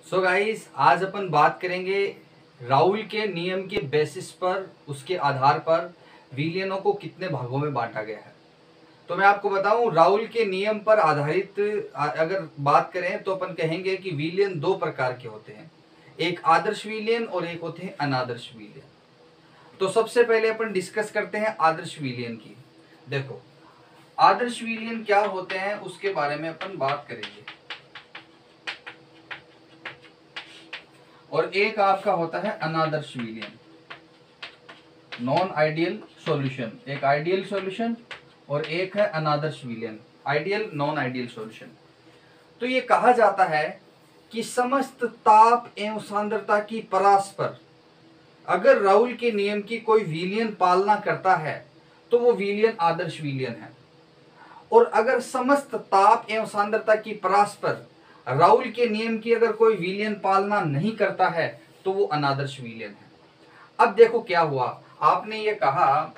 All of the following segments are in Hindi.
सो गाइस, आज अपन बात करेंगे राउल के नियम के बेसिस पर, उसके आधार पर विलियनों को कितने भागों में बांटा गया है। तो मैं आपको बताऊं, राउल के नियम पर आधारित अगर बात करें तो अपन कहेंगे कि विलियन दो प्रकार के होते हैं, एक आदर्श विलियन और एक होते हैं अनादर्श विलियन। तो सबसे पहले अपन डिस्कस करते हैं आदर्श विलियन की। देखो, आदर्श विलियन क्या होते हैं उसके बारे में अपन बात करेंगे। और एक आपका होता है अनादर्श विलियन, नॉन आइडियल सॉल्यूशन। एक आइडियल सॉल्यूशन और एक है अनादर्श विलियन, आइडियल नॉन आइडियल सॉल्यूशन। तो ये कहा जाता है कि समस्त ताप एवं सांद्रता की परास पर अगर राउल के नियम की कोई विलियन पालना करता है तो वो विलियन आदर्श विलियन है, और अगर समस्त ताप एवं सांद्रता की परास पर राउल के नियम की अगर कोई विलियन पालना नहीं करता है तो वो अनादर्श विलियन है। अब देखो क्या हुआ, आपने ये कहा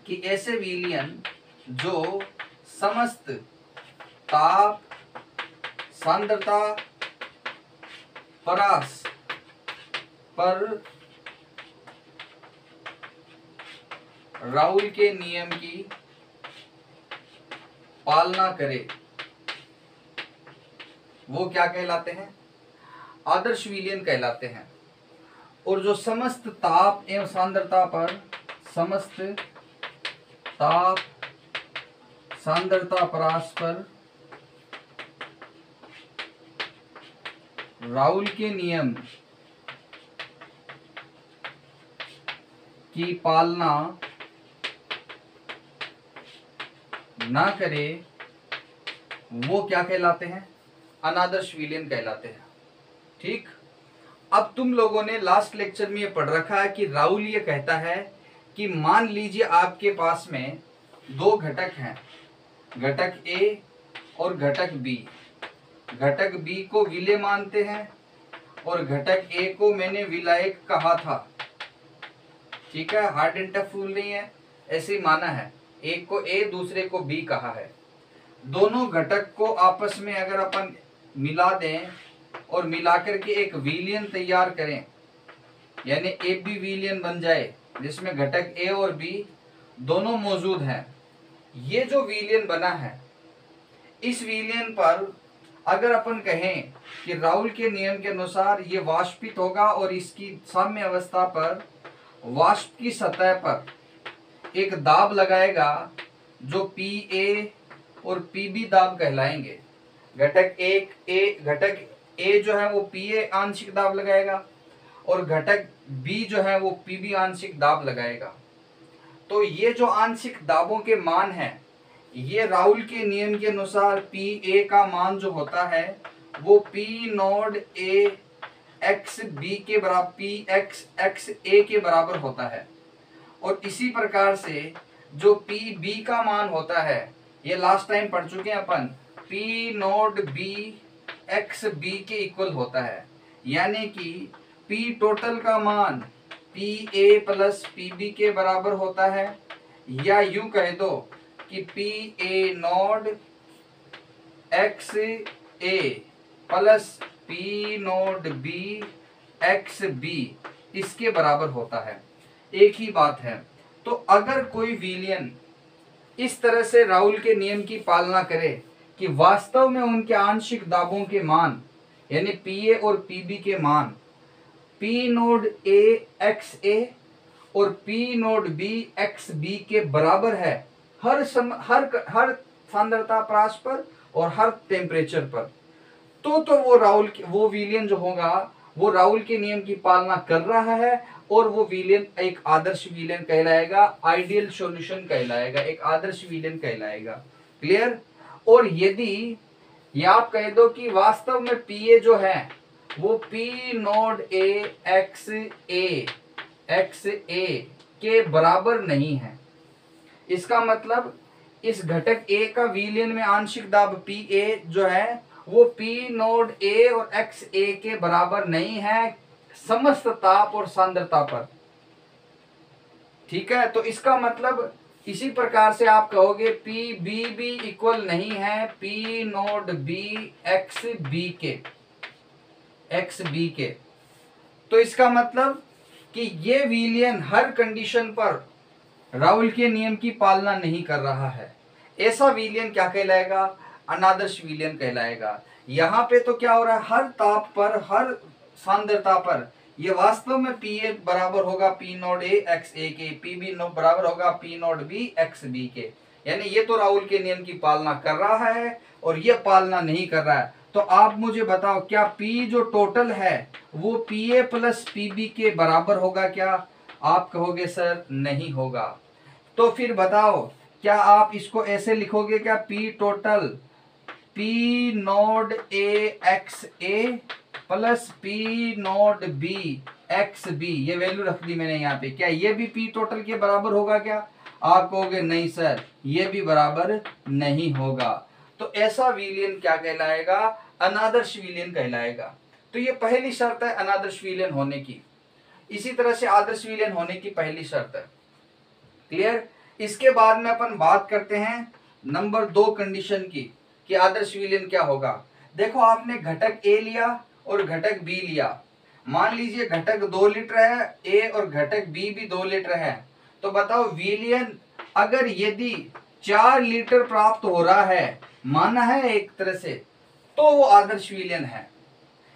कि ऐसे विलियन जो समस्त ताप सांद्रता परास पर राउल के नियम की पालना करे वो क्या कहलाते हैं, आदर्श विलियन कहलाते हैं। और जो समस्त ताप एवं सांद्रता पर, समस्त ताप सांद्रता परास पर राउल के नियम की पालना ना करे वो क्या कहलाते हैं, अनादर्श विलियन कहलाते हैं। ठीक, अब तुम लोगों ने लास्ट लेक्चर में ये पढ़ रखा है कि राउल ये कहता है कि मान लीजिए आपके पास में दो घटक हैं, घटक ए और घटक बी। घटक बी को विलेय मानते हैं और घटक ए को मैंने विलायक कहा था। ठीक है, हार्ड एंड टफ रूल नहीं है, ऐसे ही माना है। एक को ए दूसरे को बी कहा है। दोनों घटक को आपस में अगर अपन मिला दें और मिलाकर के एक विलियन तैयार करें, यानी ए बी विलियन बन जाए जिसमें घटक ए और बी दोनों मौजूद हैं। ये जो विलियन बना है, इस विलियन पर अगर अपन कहें कि राउल के नियम के अनुसार ये वाष्पित होगा और इसकी साम्य अवस्था पर वाष्प की सतह पर एक दाब लगाएगा जो पी ए और पी बी दाब कहलाएंगे। घटक ए जो है वो पी ए आंशिक दाब लगाएगा और घटक बी जो है वो पी बी आंशिक दाब लगाएगा। तो ये जो आंशिक दाबों के मान हैं, ये राउल के नियम के अनुसार पी ए का मान जो होता है वो P naught A X B के बराबर, पी एक्स एक्स ए के बराबर होता है। और इसी प्रकार से जो पी बी का मान होता है, ये लास्ट टाइम पढ़ चुके हैं अपन, P naught B X B के इक्वल होता है। यानी कि पी टोटल का मान P A plus P B के बराबर होता है, या यूं कह दो कि P A naught X A plus P naught B X B इसके बराबर होता है। एक ही बात है। तो अगर कोई विलियन इस तरह से राउल के नियम की पालना करे कि वास्तव में उनके आंशिक दाबों के मान, यानी पी ए और पी बी के मान P naught A X A और P naught B X B के बराबर है हर सांद्रता परास पर और हर टेम्परेचर पर, तो वो विलियन जो होगा वो राउल के नियम की पालना कर रहा है और वो विलियन एक आदर्श विलियन कहलाएगा, आइडियल सॉल्यूशन कहलाएगा, एक आदर्श विलियन कहलाएगा। क्लियर। और यदि ये आप कह दो कि वास्तव में पी ए जो है वो P naught A X A के बराबर नहीं है, इसका मतलब इस घटक ए का विलियन में आंशिक दाब पी ए जो है वो पी नोड ए और एक्स ए के बराबर नहीं है समस्त ताप और सांद्रता पर। ठीक है, तो इसका मतलब इसी प्रकार से आप कहोगे पी बी बी इक्वल नहीं है P naught B X B के। एक्स बी के। तो इसका मतलब कि ये विलियन हर कंडीशन पर राउल के नियम की पालना नहीं कर रहा है। ऐसा विलियन क्या कहलाएगा? अनादर्श विलियन कहलाएगा। यहाँ पे तो क्या हो रहा है, हर ताप पर, हर सांद्रता पर ये वास्तव में पी ए बराबर होगा P naught A X A के, पी बी बराबर होगा P naught B X B के। यानी ये तो राउल के नियम की पालना कर रहा है और ये पालना नहीं कर रहा है। तो आप मुझे बताओ, क्या P जो टोटल है वो PA प्लस PB के बराबर होगा क्या? आप कहोगे सर नहीं होगा। तो फिर बताओ, क्या आप इसको ऐसे लिखोगे क्या? P total P naught A X A plus P naught B X B, ये वैल्यू रख दी मैंने यहाँ पे, क्या ये भी P टोटल के बराबर होगा क्या? आप कहोगे नहीं सर, ये भी बराबर नहीं होगा। तो ऐसा विलियन क्या कहलाएगा? अनादर्श विलियन कहलाएगा। तो ये पहली शर्त है अनादर्श विलियन होने की। इसी तरह से आदर्श विलियन होने की पहली शर्त है। क्लियर? इसके बाद में अपन बात करते हैं नंबर 2 कंडीशन की कि आदर्श विलियन क्या होगा। देखो, आपने घटक A लिया और घटक B लिया। मान लीजिए घटक 2 लीटर है A और घटक B भी 2 लीटर है। तो बताओ विलियन अगर यदि 4 लीटर प्राप्त हो रहा है, माना है एक तरह से, तो वो आदर्श विलियन है।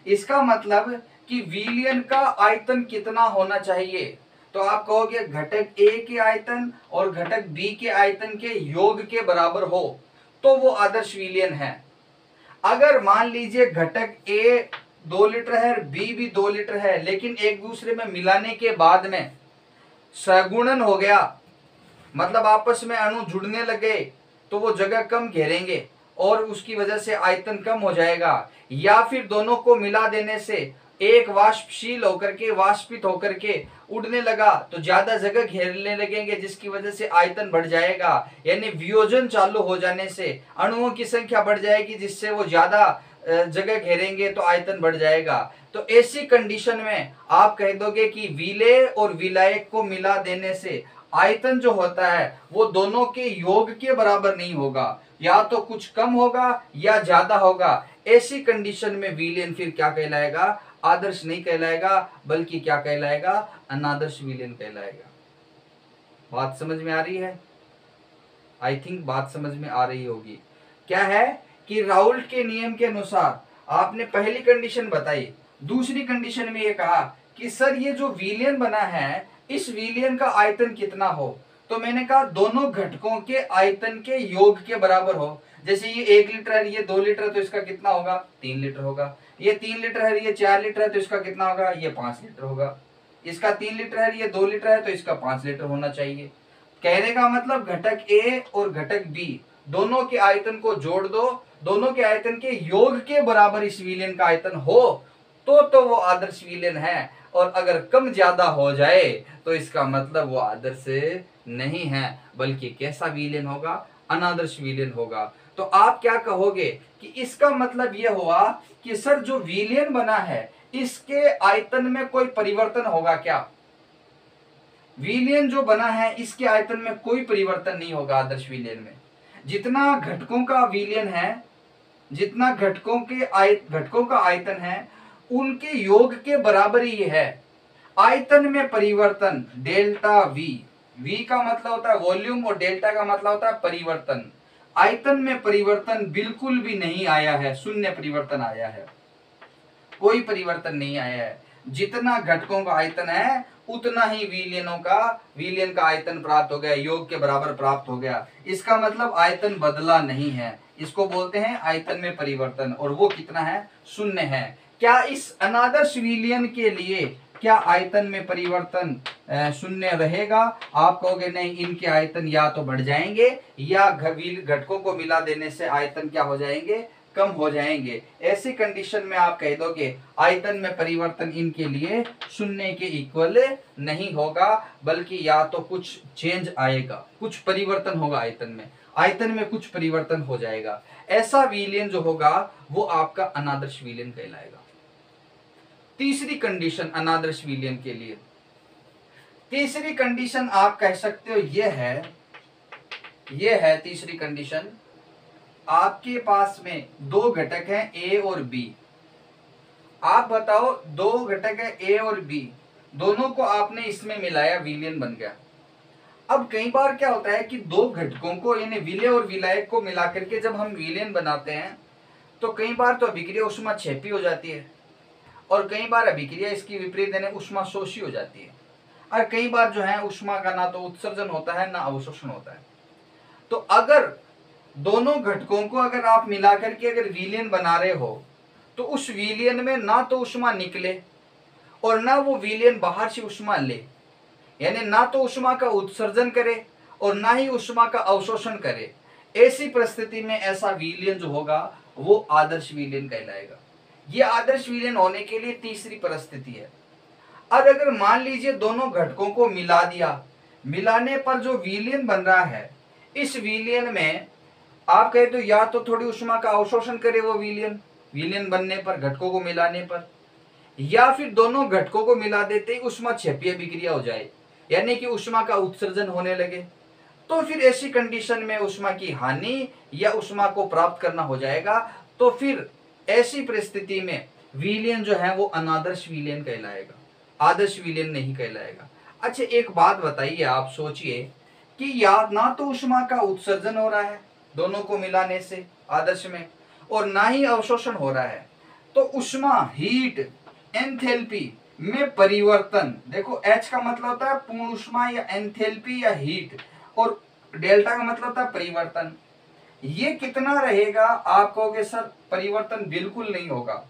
इसका मतलब कि विलियन का आयतन कितना होना चाहिए? तो आप कहोगे घटक A के आयतन और घटक B के आयतन के योग के बराबर हो तो वो आदर्श विलियन है। अगर मान लीजिए घटक A 2 लीटर है और B भी 2 लीटर है, लेकिन एक दूसरे में मिलाने के बाद में सगुणन हो गया, मतलब आपस में अणु जुड़ने लगे, तो वो जगह कम घेरेंगे और उसकी वजह से आयतन कम हो जाएगा। या फिर दोनों को मिला देने से एक वाष्पशील होकर के, वाष्पित होकर के उड़ने लगा तो ज्यादा जगह घेरने लगेंगे, जिसकी वजह से आयतन बढ़ जाएगा। यानी वियोजन चालू हो जाने से अणुओं की संख्या बढ़ जाएगी, जिससे वो ज्यादा जगह घेरेंगे तो आयतन बढ़ जाएगा। तो ऐसी कंडीशन में आप कह दोगे कि विलेय और विलायक को मिला देने से आयतन जो होता है वो दोनों के योग के बराबर नहीं होगा, या तो कुछ कम होगा या ज्यादा होगा। ऐसी कंडीशन में विलियन फिर क्या कहलाएगा? आदर्श नहीं कहलाएगा, बल्कि क्या कहलाएगा? अनादर्श विलियन कहलाएगा। बात समझ में आ रही है? आई थिंक बात समझ में आ रही होगी। क्या है कि राउल्ट के नियम के अनुसार आपने पहली कंडीशन बताई, दूसरी कंडीशन में ये कहा कि सर ये जो विलियन बना है इस विलियन का आयतन कितना हो। तो मैंने कहा दोनों घटकों के आयतन के योग के बराबर हो। जैसे ये 1 लीटर है, ये 2 लीटर है, तो इसका कितना होगा? 3 लीटर होगा। ये 3 लीटर है, ये 4 लीटर है, तो इसका कितना होगा? ये 5 लीटर होगा। इसका 3 लीटर है, ये 2 लीटर है, तो इसका 5 लीटर होना चाहिए। कहने का मतलब घटक A और घटक B दोनों के आयतन को जोड़ दो, दोनों के आयतन के योग के बराबर इस विलियन का आयतन हो तो वो आदर्श विलियन है। और अगर कम ज्यादा हो जाए तो इसका मतलब वो आदर्श नहीं है, बल्कि कैसा विलियन होगा? अनादर्श विलियन होगा। तो आप क्या कहोगे कि इसका मतलब यह हुआ कि सर जो विलियन बना है इसके आयतन में कोई परिवर्तन होगा क्या? विलियन जो बना है इसके आयतन में कोई परिवर्तन नहीं होगा। आदर्श विलियन में जितना घटकों का विलियन है, जितना घटकों का आयतन है उनके योग के बराबर ही है। आयतन में परिवर्तन डेल्टा वी, वी का मतलब होता है वॉल्यूम और डेल्टा का मतलब होता है परिवर्तन। आयतन में परिवर्तन बिल्कुल भी नहीं आया है, शून्य परिवर्तन आया है, कोई परिवर्तन नहीं आया है। जितना घटकों का आयतन है उतना ही विलियन का आयतन प्राप्त हो गया, योग के बराबर प्राप्त हो गया। इसका मतलब आयतन बदला नहीं है, इसको बोलते हैं आयतन में परिवर्तन, और वो कितना है? शून्य है। क्या इस अनादर्श विलियन के लिए क्या आयतन में परिवर्तन शून्य रहेगा? आप कहोगे नहीं, इनके आयतन या तो बढ़ जाएंगे या घटकों को मिला देने से आयतन क्या हो जाएंगे? कम हो जाएंगे। ऐसी कंडीशन में आप कह दोगे आयतन में परिवर्तन इनके लिए शून्य के इक्वल नहीं होगा, बल्कि या तो कुछ चेंज आएगा, कुछ परिवर्तन होगा आयतन में कुछ परिवर्तन हो जाएगा। ऐसा विलियन जो होगा वो आपका अनादर्श विलियन कहलाएगा। तीसरी कंडीशन अनादर्श विलियन के लिए, तीसरी कंडीशन आप कह सकते हो ये है तीसरी कंडीशन। आपके पास में 2 घटक हैं A और B। आप बताओ, दो घटक है ए और बी, दोनों को आपने इसमें मिलाया, विलयन बन गया। अब कई बार क्या होता है कि दो घटकों को यानी विलय और विलायक को मिला करके जब हम विलयन बनाते हैं तो कई बार तो अभिक्रिया ऊष्मा क्षेपी हो जाती है और कई बार अभिक्रिया इसकी विपरीत यानी ऊष्मा शोषी हो जाती है, और कई बार जो है ऊष्मा का ना तो उत्सर्जन होता है ना अवशोषण होता है। तो अगर दोनों घटकों को अगर आप मिला करके अगर विलयन बना रहे हो तो उस विलयन में ना तो ऊष्मा निकले और ना वो विलयन बाहर से ऊष्मा ले, यानी ना तो ऊष्मा का उत्सर्जन करे और ना ही ऊष्मा का अवशोषण करे। ऐसी परिस्थिति में ऐसा विलयन जो होगा वो आदर्श विलयन कहलाएगा। ये आदर्श विलयन होने के लिए तीसरी परिस्थिति है। अब अगर मान लीजिए दोनों घटकों को मिला दिया, मिलाने पर जो विलयन बन रहा है, इस विलयन में आप कहे तो या तो थोड़ी ऊष्मा का अवशोषण करे वो विलयन बनने पर, घटकों को मिलाने पर, या फिर दोनों घटकों को मिला देते ही ऊष्मा क्षेपीय अभिक्रिया हो जाए, यानी कि ऊष्मा का उत्सर्जन होने लगे। तो फिर ऐसी कंडीशन में ऊष्मा की हानि या ऊष्मा को प्राप्त करना हो जाएगा। तो फिर ऐसी परिस्थिति में विलयन जो है वो अनादर्श विलयन कहलाएगा, आदर्श विलयन नहीं कहलाएगा। अच्छा, एक बात बताइए, आप सोचिए कि या ना तो ऊष्मा का उत्सर्जन हो रहा है दोनों को मिलाने से आदर्श में, और ना ही अवशोषण हो रहा है, तो ऊष्मा हीट एंथैल्पी में परिवर्तन, देखो H का मतलब होता है पूर्ण ऊष्मा या एंथैल्पी या हीट, और डेल्टा का मतलब होता है परिवर्तन। ये कितना रहेगा? आप कहोगे सर परिवर्तन बिल्कुल नहीं होगा,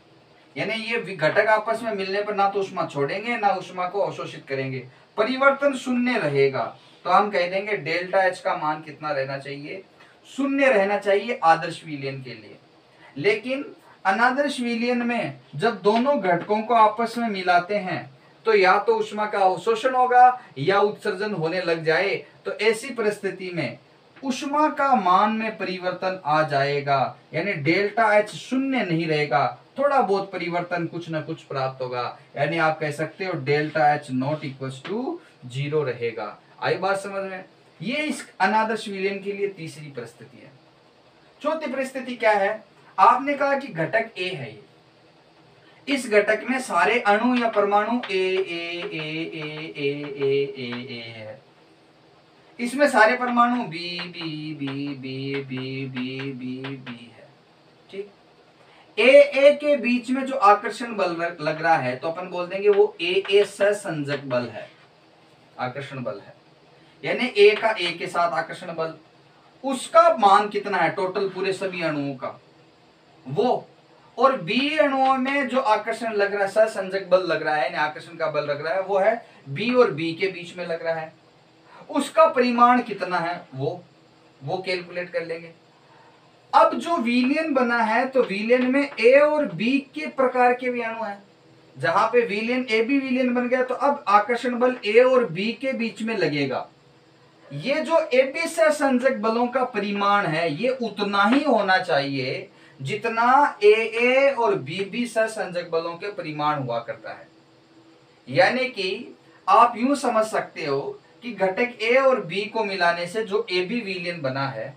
यानी ये घटक आपस में मिलने पर ना तो ऊष्मा छोड़ेंगे ना ऊष्मा को अवशोषित करेंगे, परिवर्तन शून्य रहेगा। तो हम कह देंगे डेल्टा H का मान कितना रहना चाहिए? शून्य रहना चाहिए आदर्श विलयन के लिए। लेकिन अनादर्श विलयन में जब दोनों घटकों को आपस में मिलाते हैं तो या तो ऊष्मा का अवशोषण होगा या उत्सर्जन होने लग जाए। तो ऐसी परिस्थिति में ऊष्मा का मान में परिवर्तन आ जाएगा, यानी डेल्टा H शून्य नहीं रहेगा, थोड़ा बहुत परिवर्तन कुछ ना कुछ प्राप्त होगा, यानी आप कह सकते हो delta H not equal to 0 रहेगा। आई बात समझ में? ये इस अनादर्श विलयन के लिए तीसरी परिस्थिति है। चौथी परिस्थिति क्या है? आपने कहा कि घटक ए है, ये इस घटक में सारे अणु या परमाणु ए ए ए ए ए ए ए ए है, इसमें सारे परमाणु B B B B B B B B है, ठीक। ए के बीच में जो आकर्षण बल लग रहा है तो अपन बोल देंगे वो ए सहसंजक बल है, आकर्षण बल है, यानी ए का ए के साथ आकर्षण बल, उसका मान कितना है टोटल पूरे सभी अणुओं का वो, और बी अणुओं में जो आकर्षण लग रहा है, सहसंजक बल लग रहा है, यानी आकर्षण का बल लग रहा है, वो है बी और बी के बीच में लग रहा है, उसका परिमाण कितना है वो कैलकुलेट कर लेंगे। अब जो विलयन बना है तो विलयन में ए और बी के प्रकार के भी अणु हैं, जहां पे विलयन ए बी विलयन बन गया तो अब आकर्षण बल ए और बी के बीच में लगेगा। ये जो ए बी सहसंजक बलों का परिमाण है ये उतना ही होना चाहिए जितना ए और बी सहसंजक बलों के परिमाण हुआ करता है। यानी कि आप यूं समझ सकते हो कि घटक ए और बी को मिलाने से जो ए बी विलयन बना है,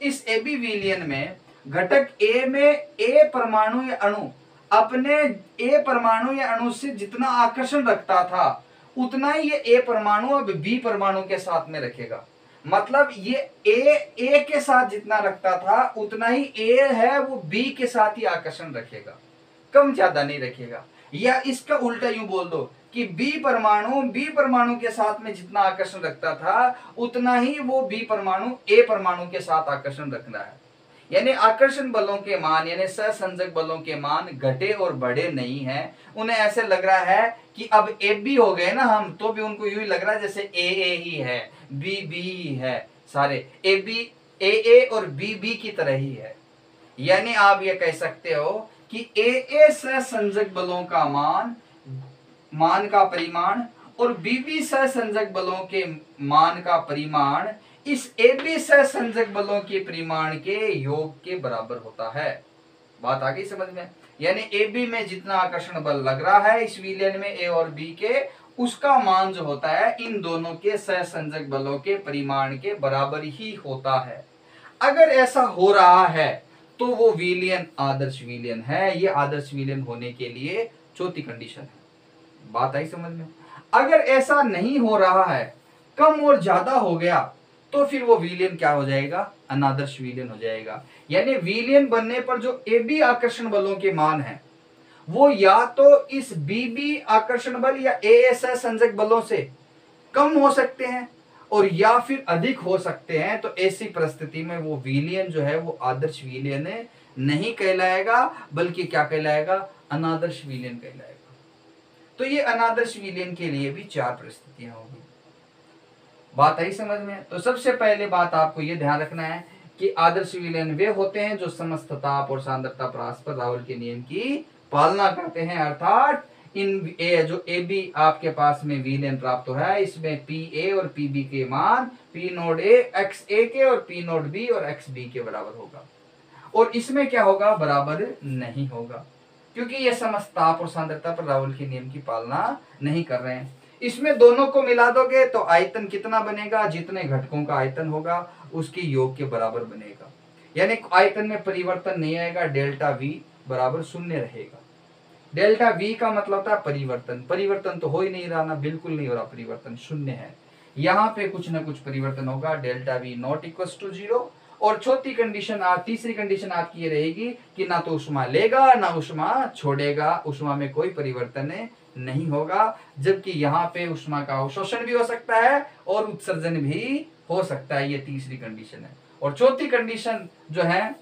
इस ए बी विलयन में घटक ए में ए परमाणु या अणु अपने ए परमाणु या अणु से जितना आकर्षण रखता था उतना ही ये ए परमाणु अब बी परमाणु के साथ में रखेगा। मतलब ये ए के साथ जितना रखता था उतना ही ए है वो बी के साथ ही आकर्षण रखेगा, कम ज्यादा नहीं रखेगा। या इसका उल्टा यूं बोल दो कि बी परमाणु के साथ में जितना आकर्षण रखता था उतना ही वो बी परमाणु ए परमाणु के साथ आकर्षण रख रहा है। यानी आकर्षण बलों के मान यानी सहसंजक बलों के मान घटे और बढ़े नहीं हैं। उन्हें ऐसे लग रहा है कि अब ए बी हो गए ना हम, तो भी उनको यूं ही लग रहा है जैसे ए ही है, बी ही है, सारे ए और बी की तरह ही है। यानी आप ये कह सकते हो कि ए सहसंजक बलों का मान का परिमाण और बी सहसंजक बलों के मान का परिमाण इस ए बी सहसंजक बलों के परिमाण के योग के बराबर होता है। बात आ गई समझ में? यानी ए बी में जितना आकर्षण बल लग रहा है इस विलयन में ए और बी के, उसका मान जो होता है इन दोनों के सहसंजक बलों के परिमाण के बराबर ही होता है। अगर ऐसा हो रहा है तो वो विलयन आदर्श विलयन है। ये आदर्श विलयन होने के लिए चौथी कंडीशन है। बात आई समझ में? अगर ऐसा नहीं हो रहा है, कम और ज्यादा हो गया, तो फिर वो विलयन क्या हो जाएगा? अनादर्श विलयन हो जाएगा। यानी विलयन बनने पर जो ए बी आकर्षण बलों के मान है वो या तो इस बी बी आकर्षण बल या ए एस संजक बलों से कम हो सकते हैं और या फिर अधिक हो सकते हैं। तो ऐसी परिस्थिति में वो विलयन जो है वो आदर्श विलयन नहीं कहलाएगा, बल्कि क्या कहलाएगा? अनादर्श विलयन कहलाएगा। तो ये अनादर्श विलयन के लिए भी 4 परिस्थितियां होगी। बात आई समझ में? तो सबसे पहले बात आपको ये ध्यान रखना है कि आदर्श विलयन वे होते हैं जो समस्त ताप और सांद्रता परास पर राहुल के नियम की पालना करते हैं। अर्थात इन जो ए बी आपके पास में विलयन प्राप्त हो रहा है, इसमें पी ए और पी बी के मान P naught A X A के और पी नोड बी और एक्स बी के बराबर होगा, और इसमें क्या होगा? बराबर नहीं होगा, क्योंकि ये समस्त ताप और सांद्रता पर राहुल के नियम की पालना नहीं कर रहे हैं। इसमें दोनों को मिला दोगे तो आयतन कितना बनेगा? जितने घटकों का आयतन होगा उसके योग के बराबर बनेगा। यानी आयतन में परिवर्तन नहीं आएगा, डेल्टा वी बराबर 0 रहेगा। डेल्टा वी का मतलब था परिवर्तन, परिवर्तन तो हो ही नहीं रहा ना, बिल्कुल नहीं हो रहा, परिवर्तन 0 है। यहाँ पे कुछ ना कुछ परिवर्तन होगा, delta V not equal to 0। और चौथी कंडीशन तीसरी कंडीशन आपकी ये रहेगी कि ना तो उष्मा लेगा ना उष्मा छोड़ेगा, उष्मा में कोई परिवर्तन नहीं होगा, जबकि यहाँ पे उष्मा का अवशोषण भी हो सकता है और उत्सर्जन भी हो सकता है। ये तीसरी कंडीशन है। और चौथी कंडीशन जो है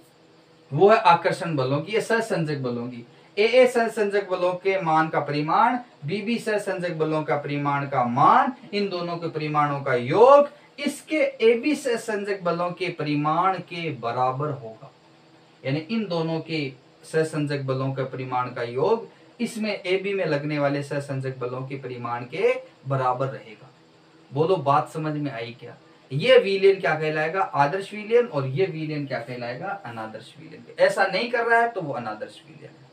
वो है आकर्षण बलों की, सहसंजक बलों की। ए सहसंजक बलों के मान का परिमाण, बी सहसंजक बलों का परिमाण का मान, इन दोनों के परिमाणों का योग इसके ए बी सहसंजक बलों के परिमाण के बराबर होगा। यानी इन दोनों के सहसंजक बलों का परिमाण का योग इसमें ए बी में लगने वाले सहसंजक बलों के परिमाण के बराबर रहेगा। बोलो बात समझ में आई क्या? ये विलयन क्या कहलाएगा? आदर्श विलयन, और ये विलयन क्या कहलाएगा? अनादर्श विलयन। ऐसा नहीं कर रहा है तो वो अनादर्श विलयन है।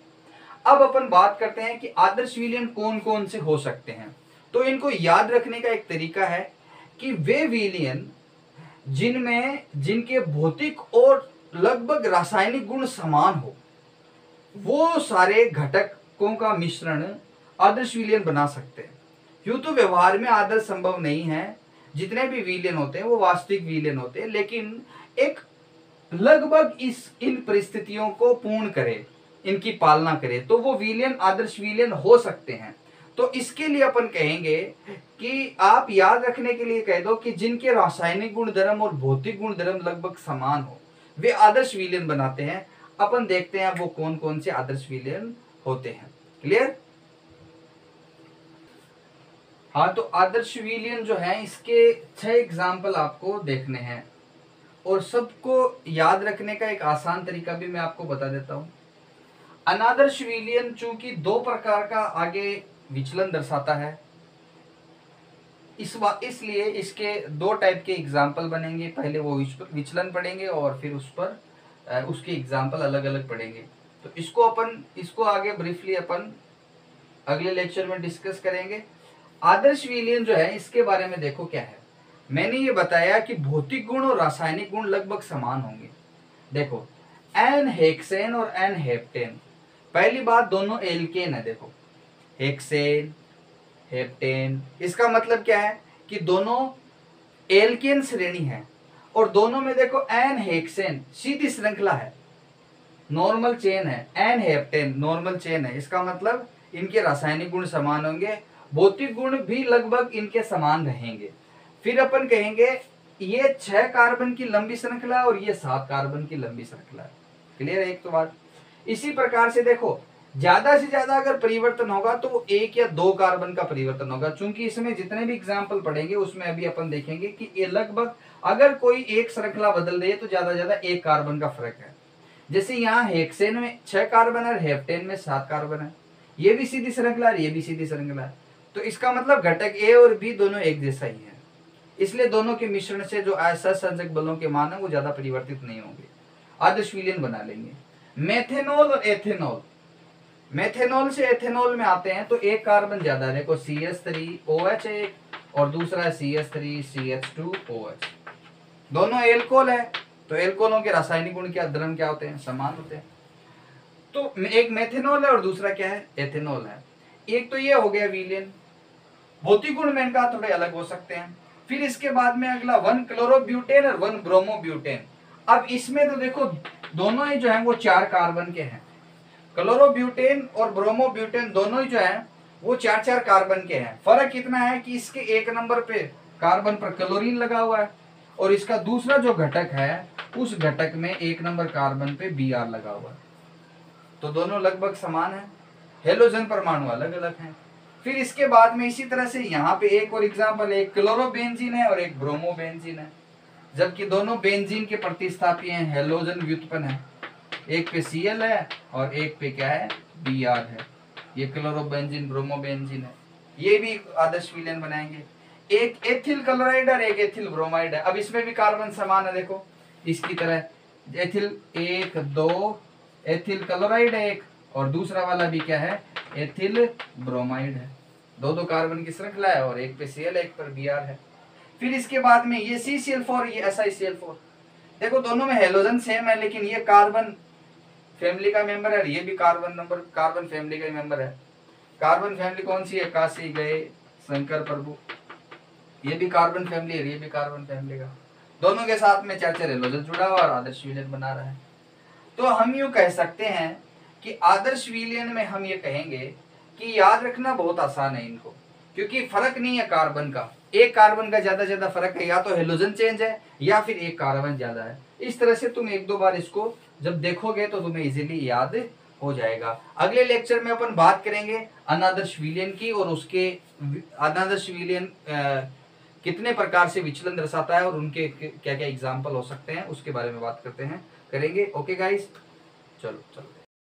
अब अपन बात करते हैं कि आदर्श विलयन कौन कौन से हो सकते हैं। तो इनको याद रखने का एक तरीका है कि वे विलयन जिनमें जिनके भौतिक और लगभग रासायनिक गुण समान हो, वो सारे घटकों का मिश्रण आदर्श विलयन बना सकते हैं। यूं तो व्यवहार में आदर्श संभव नहीं है, जितने भी विलयन होते हैं वो वास्तविक विलयन होते हैं, लेकिन एक लगभग इन परिस्थितियों को पूर्ण करे, इनकी पालना करे, तो वो विलयन आदर्श विलयन हो सकते हैं। तो इसके लिए अपन कहेंगे कि आप याद रखने के लिए कह दो कि जिनके रासायनिक गुणधर्म और भौतिक गुणधर्म लगभग समान हो वे आदर्श विलयन बनाते हैं। अपन देखते हैं वो कौन कौन से आदर्श विलयन होते हैं। क्लियर? हाँ, तो आदर्श विलयन जो है इसके 6 एग्जाम्पल आपको देखने हैं, और सबको याद रखने का एक आसान तरीका भी मैं आपको बता देता हूं। अनादर्श विलयन चूंकि 2 प्रकार का आगे विचलन दर्शाता है, इसलिए इसके 2 टाइप के एग्जाम्पल बनेंगे। पहले वो विचलन पढ़ेंगे और फिर उस पर उसके एग्जाम्पल अलग अलग पढ़ेंगे। तो इसको आगे ब्रीफली अपन अगले लेक्चर में डिस्कस करेंगे। आदर्श विलयन जो है इसके बारे में देखो क्या है। मैंने ये बताया कि भौतिक गुण और रासायनिक गुण लगभग समान होंगे। देखो एन हेक्सेन और एन हेप्टेन, पहली बात दोनों एल्केन है। देखो हेक्सेन हेप्टेन, इसका मतलब क्या है कि दोनों एल्केन श्रेणी है, और दोनों में देखो एन हेक्सेन सीधी श्रृंखला है, नॉर्मल चेन है, एन हेप्टेन नॉर्मल चेन है। इसका मतलब इनके रासायनिक गुण समान होंगे, भौतिक गुण भी लगभग इनके समान रहेंगे। फिर अपन कहेंगे ये 6 कार्बन की लंबी श्रृंखला और ये 7 कार्बन की लंबी श्रृंखला है। क्लियर है एक तो बात। इसी प्रकार से देखो ज्यादा से ज्यादा अगर परिवर्तन होगा तो वो 1 या 2 कार्बन का परिवर्तन होगा। चूंकि इसमें जितने भी एग्जाम्पल पढ़ेंगे उसमें अभी अपन देखेंगे कि ये लगभग अगर कोई एक श्रृंखला बदल दे तो ज्यादा 1 कार्बन का फर्क है। जैसे यहाँ हेक्सेन में 6 कार्बन है और हेप्टेन में 7 कार्बन है, ये भी सीधी श्रृंखला है, ये भी सीधी श्रृंखला है। तो इसका मतलब घटक ए और बी दोनों एक जैसा ही है, इसलिए दोनों के मिश्रण से जो सहसंजक बलों के मान है वो ज्यादा परिवर्तित नहीं होंगे, आदर्श विलयन बना लेंगे। मेथेनॉल और एथेनॉल, मेथेनॉल से एथेनॉल में आते हैं तो एक कार्बन ज्यादा है। देखो CH3OH है और दूसरा है CH3CH2OH, दोनों एल्कोहल है। तो एल्कोहलों के रासायनिक गुण क्या, धर्म क्या होते हैं, समान होते हैं। तो एक मेथेनॉल है और दूसरा क्या है, एथेनॉल है। एक तो ये हो गया विलेन। भौतिक गुण मैंने कहा थोड़े अलग हो सकते हैं। फिर इसके बाद में अगला 1 क्लोरोब्यूटेन और 1 ब्रोमोब्यूटेन। अब इसमें तो देखो दोनों ही जो है वो 4 कार्बन के हैं। क्लोरोब्यूटेन और ब्रोमोब्यूटेन दोनों ही जो है वो 4-4 कार्बन के हैं। फर्क इतना है कि इसके 1 नंबर पे कार्बन पर क्लोरीन लगा हुआ है और इसका दूसरा जो घटक है उस घटक में 1 नंबर कार्बन पे Br लगा हुआ है। तो दोनों लगभग समान है, हेलोजन परमाणु अलग अलग हैं। फिर इसके बाद में इसी तरह से यहाँ पे एक और एग्जाम्पल है, एक क्लोरोबेंजीन है और एक ब्रोमोबेंजीन है, जबकि दोनों बेंजीन के प्रतिस्थापी हैं, हेलोजन व्युत्पन्न है। एक पे Cl है और एक पे क्या है Br है। ये क्लोरोबेंजीन ब्रोमोबेंजीन है। ये भी आदर्श विलयन बनाएंगे। एक एथिल क्लोराइड और एक एथिल ब्रोमाइड है। अब इसमें भी कार्बन समान है, देखो इसकी तरह एथिल 1 2 एथिल क्लोराइड है एक, और दूसरा वाला भी क्या है एथिल ब्रोमाइड है। दो कार्बन की श्रृंखला है और एक पे Cl एक पर Br है। फिर इसके बाद में ये CCl4 ये SiCl4। देखो दोनों में हेलोजन सेम है, लेकिन ये कार्बन फैमिली का मेंबर है, ये भी कार्बन फैमिली का मेंबर है। कार्बन फैमिली कौन सी है, काशी गए शंकर प्रभु। ये भी कार्बन फैमिली है, ये भी कार्बन फैमिली का। दोनों के साथ में 4-4 हेलोजन जुड़ा हुआ और आदर्श विलयन बना रहा है। तो हम यूं कह सकते हैं कि आदर्श विलयन में हम ये कहेंगे कि याद रखना बहुत आसान है इनको, क्योंकि फर्क नहीं है कार्बन का। एक कार्बन का ज्यादा फर्क है, या तो हेलोजन चेंज है या फिर एक कार्बन ज्यादा है। इस तरह से तुम 1-2 बार इसको जब देखोगे तो तुम्हें इजीली याद हो जाएगा। अगले लेक्चर में अपन बात करेंगे अनादर्श विलयन की, और उसके अनादर्श विलयन कितने प्रकार से विचलन दर्शाता है और उनके क्या क्या एग्जाम्पल हो सकते हैं उसके बारे में बात करेंगे। ओके गाइस, चलो।